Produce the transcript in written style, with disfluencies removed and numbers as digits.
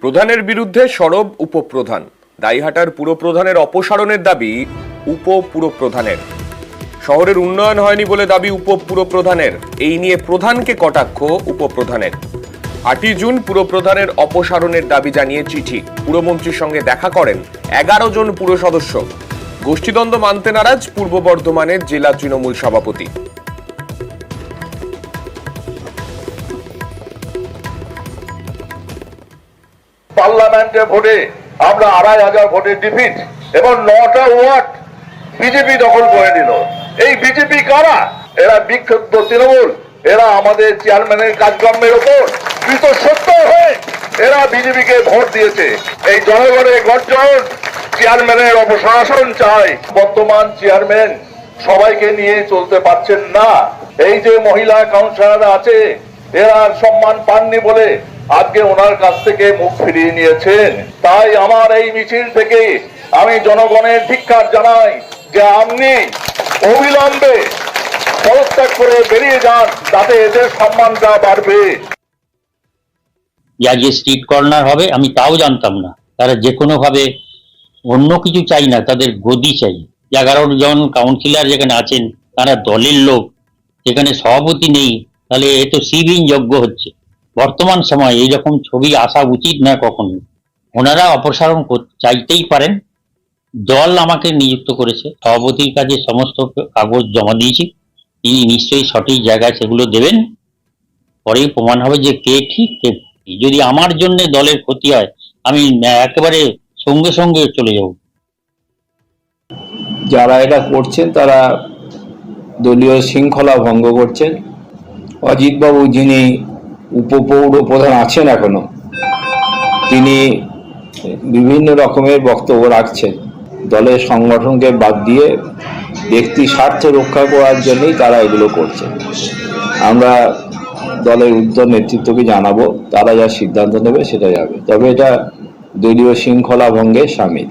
প্রধানের বিরুদ্ধে সরব উপপ্রধান। দাইহাটার পুরপ্রধানের অপসারণের দাবি উপপুরপ্রধানের। শহরের উন্নয়ন হয়নি বলে দাবি উপপুরপ্রধানের। এই নিয়ে প্রধানকে কটাক্ষ উপপ্রধানের। 8ই জুন পুরপ্রধানের অপসারণের দাবি জানিয়ে চিঠি। পুরমন্ত্রীর সঙ্গে দেখা করেন 11 জন পুর সদস্য। গোষ্ঠীদ্বন্দ্ব মানতে নারাজ পূর্ব বর্ধমানের জেলা তৃণমূল সভাপতি। পার্লামেন্টে ভোটে আমরা 2500 ভোটে ডিফিট এবং 9টা ওয়ার্ড বিজেপি দখল করে নিল। এই বিজেপি কারা? এরা বিক্ষুব্ধ তৃণমূল। এরা আমাদের চেয়ারম্যানের কাজকর্মের উপর কৃতসত্য হয়ে এরা বিজেপিকে ভোট দিয়েছে। এই জনগণের গর্জন চেয়ারম্যানের অপসারণ চায়। বর্তমান চেয়ারম্যান সবাইকে নিয়ে চলতে পারছেন না। এই যে মহিলা কাউন্সিলর আছে এরা সম্মান পাননি বলে আজকে ওনার কাছ থেকে মুখ ফিরিয়ে নিয়েছেন। তাই আমার এই মিছিল থেকে আমি জনগণের ধিক্কার জানাই যে আপনি অবিলম্বে পদত্যাগ করে বেরিয়ে যান, তাতে এদের সম্মানটা বাড়বে। যে স্ট্রিট কর্নার হবে আমি তাও জানতাম না। তারা যে কোনো ভাবে অন্য কিছু চাই না, তাদের গদি চাই। 11 জন কাউন্সিলর যেখানে আছেন তারা দলের লোক, যেখানে সভাপতি নেই, তাহলে এ তো সিবিন যোগ্য হচ্ছে। বর্তমান সময়ে এইরকম ছবি আসা উচিত না কখনো। ওনারা অপসারণ চাইতেই পারেন। দল আমাকে নিযুক্ত করেছে, সভাপতির কাছে সমস্ত কাগজ জমা দিয়েছি। তিনি নিশ্চয়ই সঠিক জায়গায় সেগুলো দেবেন। পরেই প্রমাণ হবে যে কে ঠিক কে। যদি আমার জন্য দলের ক্ষতি হয় আমি একেবারে সঙ্গে সঙ্গে চলে যাব। যারা এটা করছেন তারা দলীয় শৃঙ্খলা ভঙ্গ করছেন। অজিতবাবু যিনি উপপৌর প্রধান আছেন এখনো, তিনি বিভিন্ন রকমের বক্তব্য রাখছেন। দলের সংগঠনকে বাদ দিয়ে ব্যক্তি স্বার্থ রক্ষা করার জন্যই তারা এগুলো করছে। আমরা দলের ঊর্ধ্ব নেতৃত্বকে জানাবো, তারা যা সিদ্ধান্ত নেবে সেটাই হবে। তবে এটা দলীয় শৃঙ্খলা ভঙ্গের শামিল।